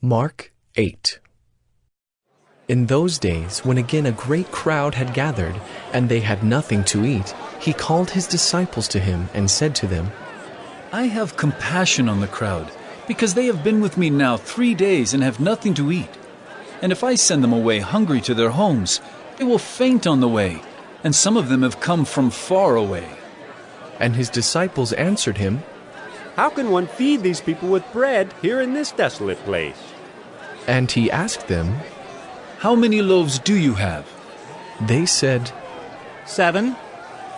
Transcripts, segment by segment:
Mark 8. In those days, when again a great crowd had gathered, and they had nothing to eat, he called his disciples to him and said to them, I have compassion on the crowd, because they have been with me now 3 days and have nothing to eat. And if I send them away hungry to their homes, they will faint on the way, and some of them have come from far away. And his disciples answered him, How can one feed these people with bread here in this desolate place? And he asked them, How many loaves do you have? They said, 7.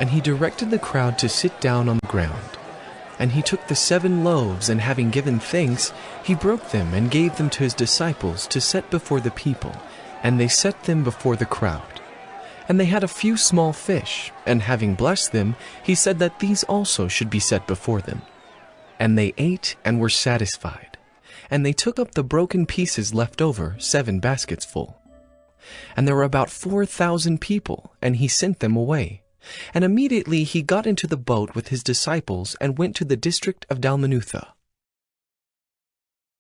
And he directed the crowd to sit down on the ground. And he took the 7 loaves, and having given thanks, he broke them and gave them to his disciples to set before the people, and they set them before the crowd. And they had a few small fish, and having blessed them, he said that these also should be set before them. And they ate and were satisfied. And they took up the broken pieces left over, 7 baskets full. And there were about 4,000 people, and he sent them away. And immediately he got into the boat with his disciples and went to the district of Dalmanutha.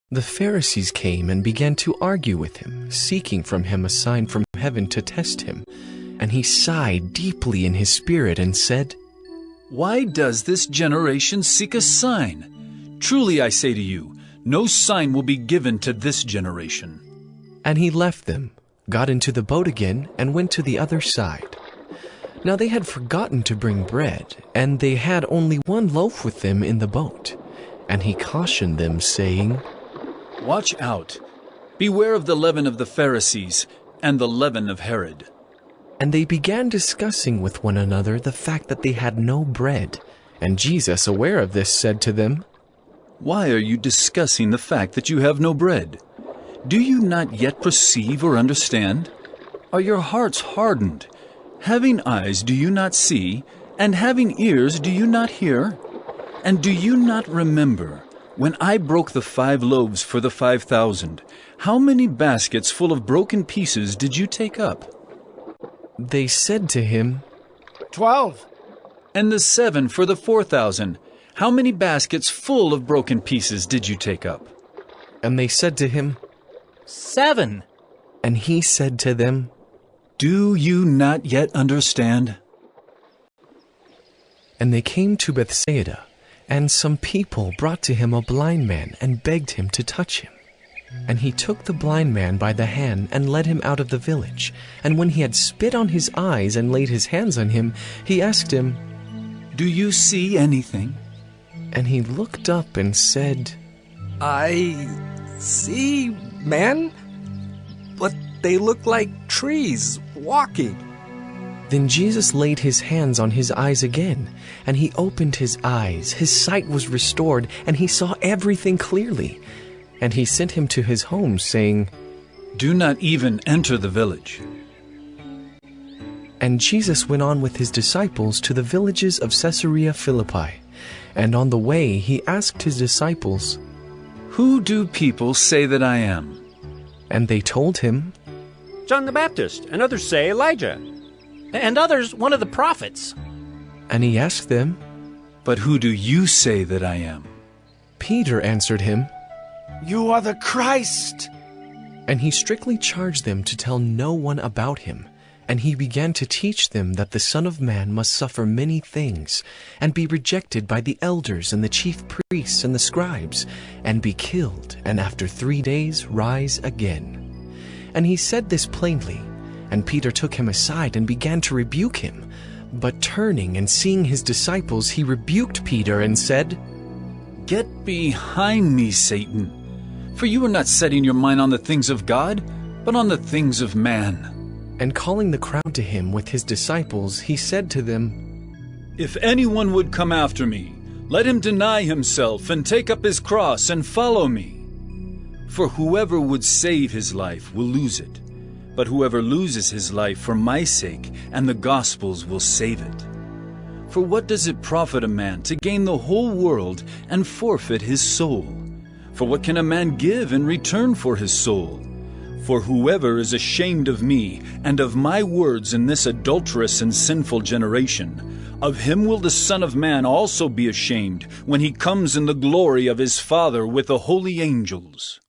The Pharisees came and began to argue with him, seeking from him a sign from heaven to test him. And he sighed deeply in his spirit and said, Why does this generation seek a sign? Truly I say to you, no sign will be given to this generation. And he left them, got into the boat again, and went to the other side. Now they had forgotten to bring bread, and they had only 1 loaf with them in the boat. And he cautioned them, saying, Watch out! Beware of the leaven of the Pharisees and the leaven of Herod. And they began discussing with one another the fact that they had no bread. And Jesus, aware of this, said to them, Why are you discussing the fact that you have no bread? Do you not yet perceive or understand? Are your hearts hardened? Having eyes, do you not see? And having ears, do you not hear? And do you not remember, when I broke the 5 loaves for the 5,000, how many baskets full of broken pieces did you take up? They said to him, 12. And the 7 for the 4,000, how many baskets full of broken pieces did you take up? And they said to him, 7. And he said to them, Do you not yet understand? And they came to Bethsaida, and some people brought to him a blind man and begged him to touch him. And he took the blind man by the hand and led him out of the village. And when he had spit on his eyes and laid his hands on him, he asked him, Do you see anything? And he looked up and said, I see men, but they look like trees walking. Then Jesus laid his hands on his eyes again, and he opened his eyes. His sight was restored, and he saw everything clearly. And he sent him to his home, saying, Do not even enter the village. And Jesus went on with his disciples to the villages of Caesarea Philippi. And on the way he asked his disciples, Who do people say that I am? And they told him, John the Baptist, and others say Elijah. And others, one of the prophets. And he asked them, But who do you say that I am? Peter answered him, You are the Christ. And he strictly charged them to tell no one about him. And he began to teach them that the Son of Man must suffer many things, and be rejected by the elders and the chief priests and the scribes, and be killed, and after 3 days rise again. And he said this plainly. And Peter took him aside and began to rebuke him. But turning and seeing his disciples, he rebuked Peter and said, Get behind me, Satan, for you are not setting your mind on the things of God, but on the things of man. And calling the crowd to him with his disciples, he said to them, If anyone would come after me, let him deny himself and take up his cross and follow me. For whoever would save his life will lose it, but whoever loses his life for my sake and the gospel's will save it. For what does it profit a man to gain the whole world and forfeit his soul? For what can a man give in return for his soul? For whoever is ashamed of me and of my words in this adulterous and sinful generation, of him will the Son of Man also be ashamed when he comes in the glory of his Father with the holy angels.